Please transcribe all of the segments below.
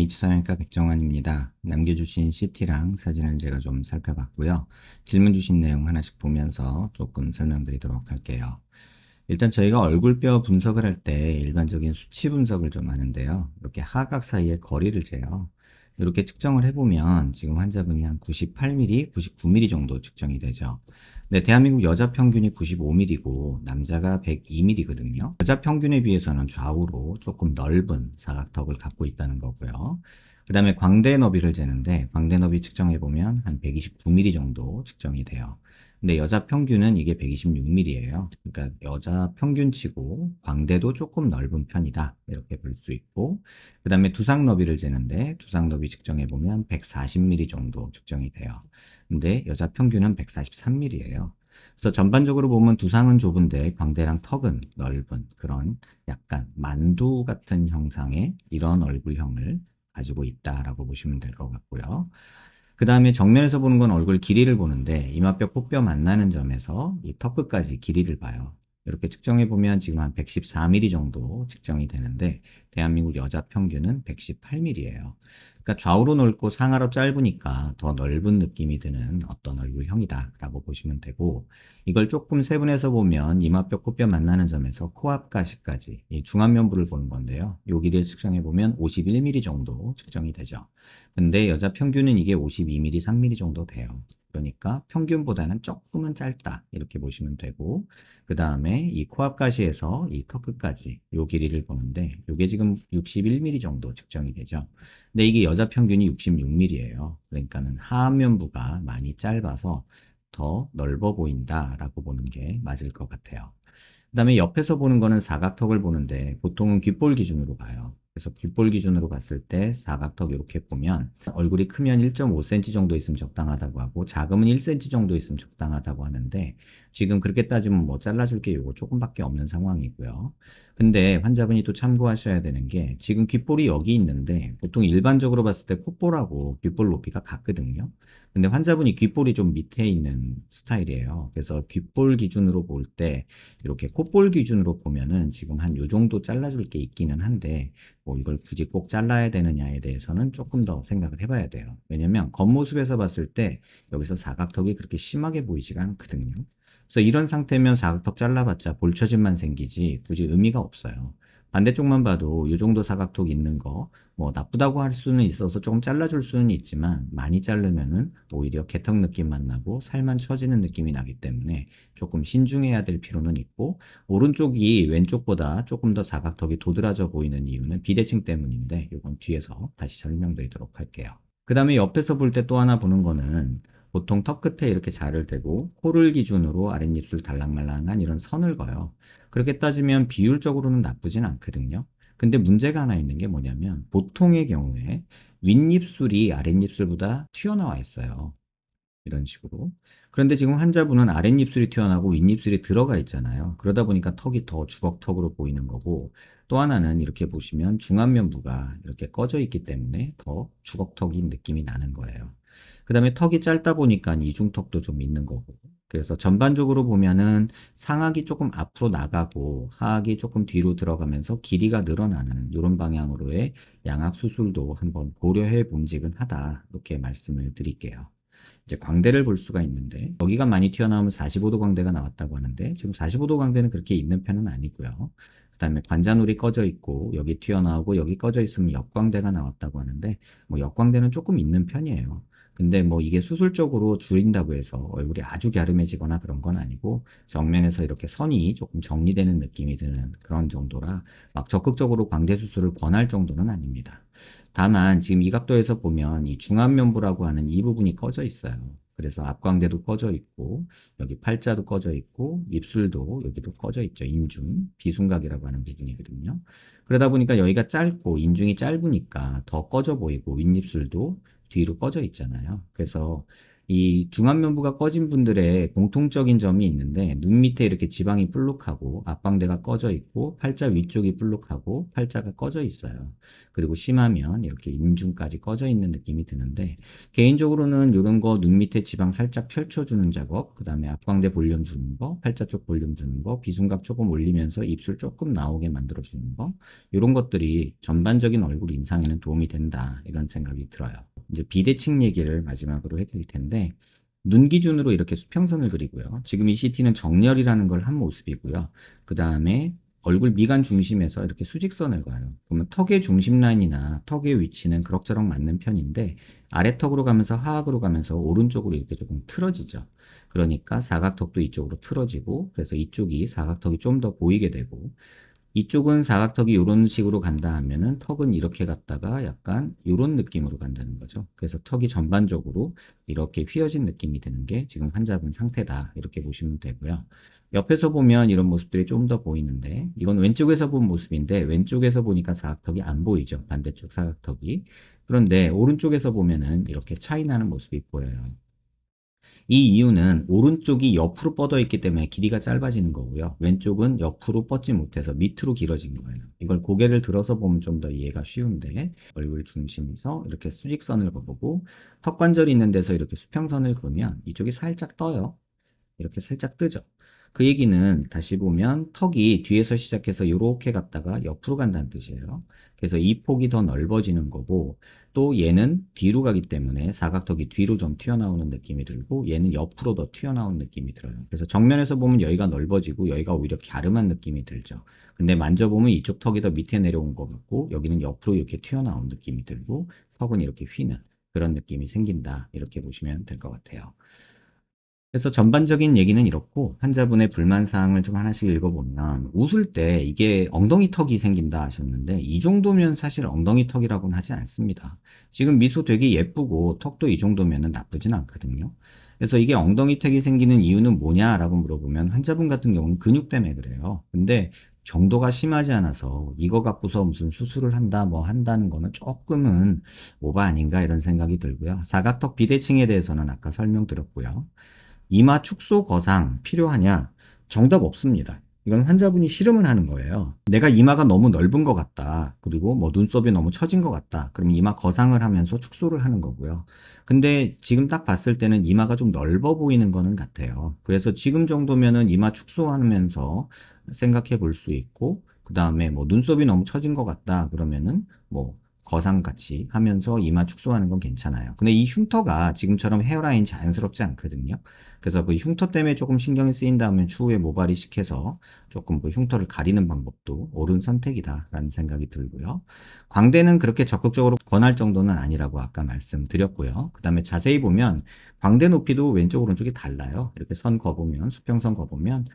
H사양외과 백정환입니다. 남겨주신 CT랑 사진을 제가 좀 살펴봤고요. 질문 주신 내용 하나씩 보면서 조금 설명드리도록 할게요. 일단 저희가 얼굴뼈 분석을 할 때 일반적인 수치 분석을 좀 하는데요. 이렇게 하각 사이의 거리를 재요. 이렇게 측정을 해보면 지금 환자분이 한 98mm, 99mm 정도 측정이 되죠. 네, 대한민국 여자 평균이 95mm고 남자가 102mm거든요. 여자 평균에 비해서는 좌우로 조금 넓은 사각턱을 갖고 있다는 거고요. 그 다음에 광대 너비를 재는데 광대 너비 측정해보면 한 129mm 정도 측정이 돼요. 근데 여자 평균은 이게 126mm예요. 그러니까 여자 평균치고 광대도 조금 넓은 편이다. 이렇게 볼 수 있고, 그 다음에 두상 너비를 재는데 두상 너비 측정해 보면 140mm 정도 측정이 돼요. 근데 여자 평균은 143mm예요. 그래서 전반적으로 보면 두상은 좁은데 광대랑 턱은 넓은 그런 약간 만두 같은 형상의 이런 얼굴형을 가지고 있다라고 보시면 될 것 같고요. 그 다음에 정면에서 보는 건 얼굴 길이를 보는데 이마뼈 코뼈 만나는 점에서 이 턱 끝까지 길이를 봐요. 이렇게 측정해 보면 지금 한 114mm 정도 측정이 되는데 대한민국 여자 평균은 118mm예요. 그러니까 좌우로 넓고 상하로 짧으니까 더 넓은 느낌이 드는 어떤 얼굴형이다라고 보시면 되고, 이걸 조금 세분해서 보면 이마뼈 코뼈 만나는 점에서 코앞 가시까지 이 중안면부를 보는 건데요. 요 길이를 측정해 보면 51mm 정도 측정이 되죠. 근데 여자 평균은 이게 52mm, 3mm 정도 돼요. 그러니까 평균보다는 조금은 짧다 이렇게 보시면 되고, 그 다음에 이 코앞 가시에서 이 턱 끝까지 요 길이를 보는데 요게 지금 61mm 정도 측정이 되죠. 근데 이게 여자 평균이 66mm예요. 그러니까는 하안면부가 많이 짧아서 더 넓어 보인다라고 보는 게 맞을 것 같아요. 그 다음에 옆에서 보는 거는 사각턱을 보는데 보통은 귓볼 기준으로 봐요. 그래서 귓볼 기준으로 봤을 때 사각턱 이렇게 보면 얼굴이 크면 1.5cm 정도 있으면 적당하다고 하고 작으면 1cm 정도 있으면 적당하다고 하는데 지금 그렇게 따지면 뭐 잘라줄 게 요거 조금밖에 없는 상황이고요. 근데 환자분이 또 참고하셔야 되는 게 지금 귓볼이 여기 있는데 보통 일반적으로 봤을 때 콧볼하고 귓볼 높이가 같거든요. 근데 환자분이 귓볼이 좀 밑에 있는 스타일이에요. 그래서 귓볼 기준으로 볼 때 이렇게 콧볼 기준으로 보면은 지금 한 요 정도 잘라줄 게 있기는 한데 뭐 이걸 굳이 꼭 잘라야 되느냐에 대해서는 조금 더 생각을 해봐야 돼요. 왜냐면 겉모습에서 봤을 때 여기서 사각턱이 그렇게 심하게 보이지가 않거든요. 그래서 이런 상태면 사각턱 잘라봤자 볼처짐만 생기지 굳이 의미가 없어요. 반대쪽만 봐도 이 정도 사각턱 있는 거 뭐 나쁘다고 할 수는 있어서 조금 잘라줄 수는 있지만 많이 자르면은 오히려 개턱 느낌만 나고 살만 처지는 느낌이 나기 때문에 조금 신중해야 될 필요는 있고, 오른쪽이 왼쪽보다 조금 더 사각턱이 도드라져 보이는 이유는 비대칭 때문인데 이건 뒤에서 다시 설명드리도록 할게요. 그 다음에 옆에서 볼 때 또 하나 보는 거는 보통 턱 끝에 이렇게 자를 대고 코를 기준으로 아랫입술 달랑말랑한 이런 선을 그어요. 그렇게 따지면 비율적으로는 나쁘진 않거든요. 근데 문제가 하나 있는 게 뭐냐면 보통의 경우에 윗입술이 아랫입술보다 튀어나와 있어요. 이런 식으로. 그런데 지금 환자분은 아랫입술이 튀어나오고 윗입술이 들어가 있잖아요. 그러다 보니까 턱이 더 주걱턱으로 보이는 거고, 또 하나는 이렇게 보시면 중안면부가 이렇게 꺼져 있기 때문에 더 주걱턱인 느낌이 나는 거예요. 그 다음에 턱이 짧다 보니까 이중턱도 좀 있는 거고. 그래서 전반적으로 보면은 상악이 조금 앞으로 나가고 하악이 조금 뒤로 들어가면서 길이가 늘어나는 이런 방향으로의 양악 수술도 한번 고려해 봄직은 하다. 이렇게 말씀을 드릴게요. 이제 광대를 볼 수가 있는데 여기가 많이 튀어나오면 45도 광대가 나왔다고 하는데 지금 45도 광대는 그렇게 있는 편은 아니고요. 그 다음에 관자놀이 꺼져 있고 여기 튀어나오고 여기 꺼져 있으면 역광대가 나왔다고 하는데 뭐 역광대는 조금 있는 편이에요. 근데 뭐 이게 수술적으로 줄인다고 해서 얼굴이 아주 갸름해지거나 그런 건 아니고 정면에서 이렇게 선이 조금 정리되는 느낌이 드는 그런 정도라 막 적극적으로 광대 수술을 권할 정도는 아닙니다. 다만 지금 이 각도에서 보면 이 중안면부라고 하는 이 부분이 꺼져 있어요. 그래서 앞광대도 꺼져 있고 여기 팔자도 꺼져 있고 입술도 여기도 꺼져 있죠. 인중, 비순각이라고 하는 부분이거든요. 그러다 보니까 여기가 짧고 인중이 짧으니까 더 꺼져 보이고 윗입술도 뒤로 꺼져 있잖아요. 그래서 이 중안면부가 꺼진 분들의 공통적인 점이 있는데 눈 밑에 이렇게 지방이 불룩하고 앞광대가 꺼져 있고 팔자 위쪽이 불룩하고 팔자가 꺼져 있어요. 그리고 심하면 이렇게 인중까지 꺼져 있는 느낌이 드는데 개인적으로는 이런 거 눈 밑에 지방 살짝 펼쳐주는 작업, 그 다음에 앞광대 볼륨 주는 거, 팔자 쪽 볼륨 주는 거, 비순각 조금 올리면서 입술 조금 나오게 만들어주는 거, 이런 것들이 전반적인 얼굴 인상에는 도움이 된다 이런 생각이 들어요. 이제 비대칭 얘기를 마지막으로 해드릴 텐데 눈 기준으로 이렇게 수평선을 그리고요. 지금 이 CT는 정렬이라는 걸 한 모습이고요. 그 다음에 얼굴 미간 중심에서 이렇게 수직선을 그어요. 그러면 턱의 중심 라인이나 턱의 위치는 그럭저럭 맞는 편인데 아래턱으로 가면서 하악으로 가면서 오른쪽으로 이렇게 조금 틀어지죠. 그러니까 사각턱도 이쪽으로 틀어지고 그래서 이쪽이 사각턱이 좀 더 보이게 되고 이쪽은 사각턱이 이런 식으로 간다 하면은 턱은 이렇게 갔다가 약간 이런 느낌으로 간다는 거죠. 그래서 턱이 전반적으로 이렇게 휘어진 느낌이 드는 게 지금 환자분 상태다. 이렇게 보시면 되고요. 옆에서 보면 이런 모습들이 좀 더 보이는데 이건 왼쪽에서 본 모습인데 왼쪽에서 보니까 사각턱이 안 보이죠. 반대쪽 사각턱이. 그런데 오른쪽에서 보면은 이렇게 차이 나는 모습이 보여요. 이 이유는 오른쪽이 옆으로 뻗어 있기 때문에 길이가 짧아지는 거고요. 왼쪽은 옆으로 뻗지 못해서 밑으로 길어진 거예요. 이걸 고개를 들어서 보면 좀 더 이해가 쉬운데 얼굴 중심에서 이렇게 수직선을 그어보고 턱관절이 있는 데서 이렇게 수평선을 그으면 이쪽이 살짝 떠요. 이렇게 살짝 뜨죠. 그 얘기는 다시 보면 턱이 뒤에서 시작해서 이렇게 갔다가 옆으로 간다는 뜻이에요. 그래서 이 폭이 더 넓어지는 거고 또 얘는 뒤로 가기 때문에 사각턱이 뒤로 좀 튀어나오는 느낌이 들고 얘는 옆으로 더 튀어나오는 느낌이 들어요. 그래서 정면에서 보면 여기가 넓어지고 여기가 오히려 갸름한 느낌이 들죠. 근데 만져보면 이쪽 턱이 더 밑에 내려온 것 같고 여기는 옆으로 이렇게 튀어나온 느낌이 들고 턱은 이렇게 휘는 그런 느낌이 생긴다. 이렇게 보시면 될 것 같아요. 그래서 전반적인 얘기는 이렇고 환자분의 불만사항을 좀 하나씩 읽어보면 웃을 때 이게 엉덩이 턱이 생긴다 하셨는데 이 정도면 사실 엉덩이 턱이라고는 하지 않습니다. 지금 미소 되게 예쁘고 턱도 이 정도면 나쁘진 않거든요. 그래서 이게 엉덩이 턱이 생기는 이유는 뭐냐라고 물어보면 환자분 같은 경우는 근육 때문에 그래요. 근데 정도가 심하지 않아서 이거 갖고서 무슨 수술을 한다 뭐 한다는 거는 조금은 오바 아닌가 이런 생각이 들고요. 사각턱 비대칭에 대해서는 아까 설명드렸고요. 이마 축소 거상 필요하냐? 정답 없습니다. 이건 환자분이 실험을 하는 거예요. 내가 이마가 너무 넓은 것 같다. 그리고 뭐 눈썹이 너무 처진 것 같다. 그럼 이마 거상을 하면서 축소를 하는 거고요. 근데 지금 딱 봤을 때는 이마가 좀 넓어 보이는 거는 같아요. 그래서 지금 정도면은 이마 축소하면서 생각해 볼 수 있고, 그 다음에 뭐 눈썹이 너무 처진 것 같다. 그러면은 뭐 거상같이 하면서 이마 축소하는 건 괜찮아요. 근데 이 흉터가 지금처럼 헤어라인 자연스럽지 않거든요. 그래서 그 흉터 때문에 조금 신경이 쓰인다면 추후에 모발이 식혀서 조금 그 흉터를 가리는 방법도 옳은 선택이다라는 생각이 들고요. 광대는 그렇게 적극적으로 권할 정도는 아니라고 아까 말씀드렸고요. 그 다음에 자세히 보면 광대 높이도 왼쪽 오른쪽이 달라요. 이렇게 선 그어보면 수평선 그어보면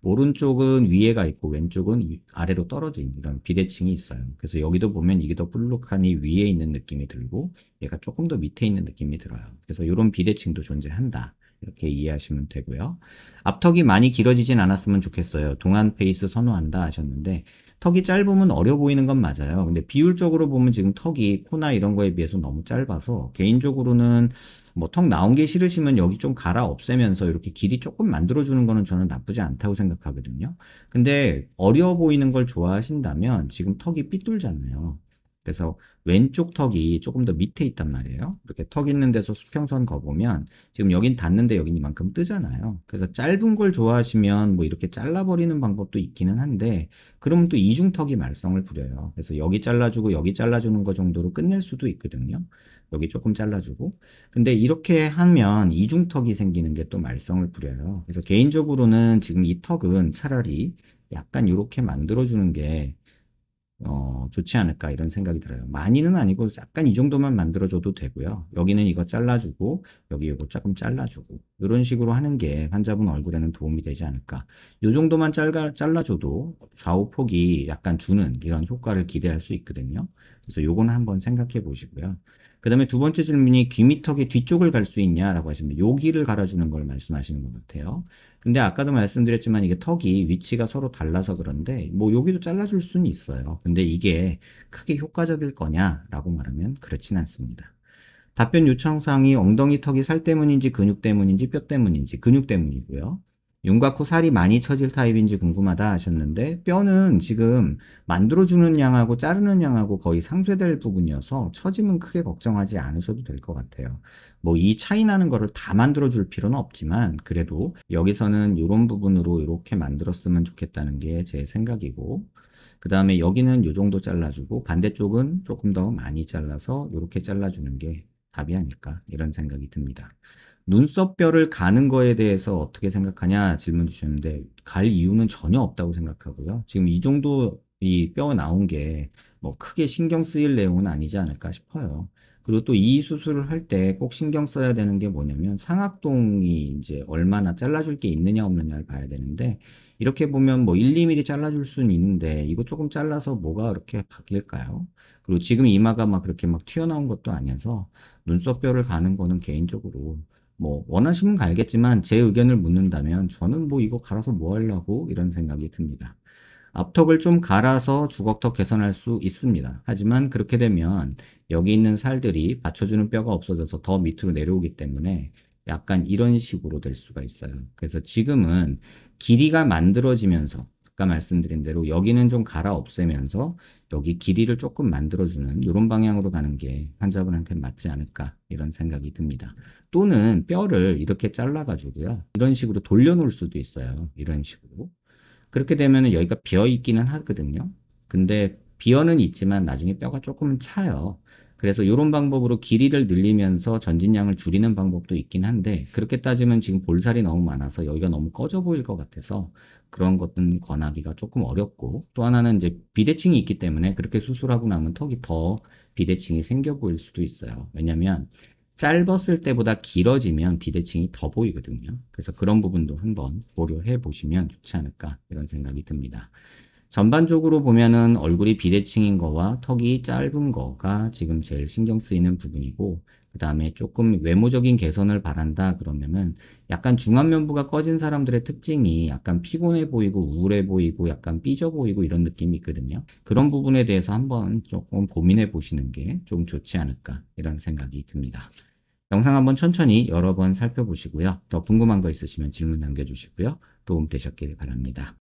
오른쪽은 위에가 있고 왼쪽은 아래로 떨어진 이런 비대칭이 있어요. 그래서 여기도 보면 이게 더 볼록하니 위에 있는 느낌이 들고 얘가 조금 더 밑에 있는 느낌이 들어요. 그래서 이런 비대칭도 존재한다. 이렇게 이해하시면 되고요. 앞턱이 많이 길어지진 않았으면 좋겠어요. 동안 페이스 선호한다 하셨는데 턱이 짧으면 어려 보이는 건 맞아요. 근데 비율적으로 보면 지금 턱이 코나 이런 거에 비해서 너무 짧아서 개인적으로는 뭐 턱 나온 게 싫으시면 여기 좀 갈아 없애면서 이렇게 길이 조금 만들어주는 거는 저는 나쁘지 않다고 생각하거든요. 근데 어려 보이는 걸 좋아하신다면 지금 턱이 삐뚤잖아요. 그래서 왼쪽 턱이 조금 더 밑에 있단 말이에요. 이렇게 턱 있는 데서 수평선 그어보면 지금 여긴 닿는데 여긴 이만큼 뜨잖아요. 그래서 짧은 걸 좋아하시면 뭐 이렇게 잘라버리는 방법도 있기는 한데 그러면 또 이중턱이 말썽을 부려요. 그래서 여기 잘라주고 여기 잘라주는 거 정도로 끝낼 수도 있거든요. 여기 조금 잘라주고. 근데 이렇게 하면 이중턱이 생기는 게 또 말썽을 부려요. 그래서 개인적으로는 지금 이 턱은 차라리 약간 이렇게 만들어주는 게 좋지 않을까 이런 생각이 들어요. 많이는 아니고 약간 이 정도만 만들어줘도 되고요. 여기는 이거 잘라주고 여기 이거 조금 잘라주고 이런 식으로 하는 게 환자분 얼굴에는 도움이 되지 않을까. 이 정도만 잘라줘도 좌우 폭이 약간 주는 이런 효과를 기대할 수 있거든요. 그래서 요거는 한번 생각해 보시고요. 그 다음에 두 번째 질문이 귀 밑턱의 뒤쪽을 갈 수 있냐라고 하시는데 여기를 갈아주는 걸 말씀하시는 것 같아요. 근데 아까도 말씀드렸지만 이게 턱이 위치가 서로 달라서 그런데 뭐 여기도 잘라줄 수는 있어요. 근데 이게 크게 효과적일 거냐라고 말하면 그렇진 않습니다. 답변 요청사항이 엉덩이 턱이 살 때문인지 근육 때문인지 뼈 때문인지 근육 때문이고요. 윤곽 후 살이 많이 처질 타입인지 궁금하다 하셨는데 뼈는 지금 만들어주는 양하고 자르는 양하고 거의 상쇄될 부분이어서 처짐은 크게 걱정하지 않으셔도 될 것 같아요. 뭐 이 차이 나는 거를 다 만들어줄 필요는 없지만 그래도 여기서는 이런 부분으로 이렇게 만들었으면 좋겠다는 게 제 생각이고 그 다음에 여기는 이 정도 잘라주고 반대쪽은 조금 더 많이 잘라서 이렇게 잘라주는 게 답이 아닐까 이런 생각이 듭니다. 눈썹뼈를 가는 거에 대해서 어떻게 생각하냐 질문 주셨는데 갈 이유는 전혀 없다고 생각하고요. 지금 이 정도 이 뼈 나온 게 뭐 크게 신경 쓰일 내용은 아니지 않을까 싶어요. 그리고 또 이 수술을 할 때 꼭 신경 써야 되는 게 뭐냐면 상악동이 이제 얼마나 잘라줄 게 있느냐 없느냐를 봐야 되는데 이렇게 보면 뭐 1, 2mm 잘라줄 수는 있는데 이거 조금 잘라서 뭐가 그렇게 바뀔까요? 그리고 지금 이마가 막 그렇게 막 튀어나온 것도 아니어서 눈썹뼈를 가는 거는 개인적으로 뭐 원하시면 갈겠지만 제 의견을 묻는다면 저는 뭐 이거 갈아서 뭐 하려고 이런 생각이 듭니다. 앞턱을 좀 갈아서 주걱턱 개선할 수 있습니다. 하지만 그렇게 되면 여기 있는 살들이 받쳐주는 뼈가 없어져서 더 밑으로 내려오기 때문에 약간 이런 식으로 될 수가 있어요. 그래서 지금은 길이가 만들어지면서 아까 말씀드린 대로 여기는 좀 갈아 없애면서 여기 길이를 조금 만들어주는 이런 방향으로 가는 게 환자분한테 맞지 않을까 이런 생각이 듭니다. 또는 뼈를 이렇게 잘라가지고요. 이런 식으로 돌려놓을 수도 있어요. 이런 식으로. 그렇게 되면은 여기가 비어 있기는 하거든요. 근데 비어는 있지만 나중에 뼈가 조금은 차요. 그래서 이런 방법으로 길이를 늘리면서 전진량을 줄이는 방법도 있긴 한데 그렇게 따지면 지금 볼살이 너무 많아서 여기가 너무 꺼져 보일 것 같아서 그런 것은 권하기가 조금 어렵고 또 하나는 이제 비대칭이 있기 때문에 그렇게 수술하고 나면 턱이 더 비대칭이 생겨 보일 수도 있어요. 왜냐면 짧았을 때보다 길어지면 비대칭이 더 보이거든요. 그래서 그런 부분도 한번 고려해 보시면 좋지 않을까 이런 생각이 듭니다. 전반적으로 보면은 얼굴이 비대칭인 거와 턱이 짧은 거가 지금 제일 신경 쓰이는 부분이고 그 다음에 조금 외모적인 개선을 바란다 그러면은 약간 중안면부가 꺼진 사람들의 특징이 약간 피곤해 보이고 우울해 보이고 약간 삐져 보이고 이런 느낌이 있거든요. 그런 부분에 대해서 한번 조금 고민해 보시는 게 좀 좋지 않을까 이런 생각이 듭니다. 영상 한번 천천히 여러 번 살펴보시고요. 더 궁금한 거 있으시면 질문 남겨주시고요. 도움 되셨길 바랍니다.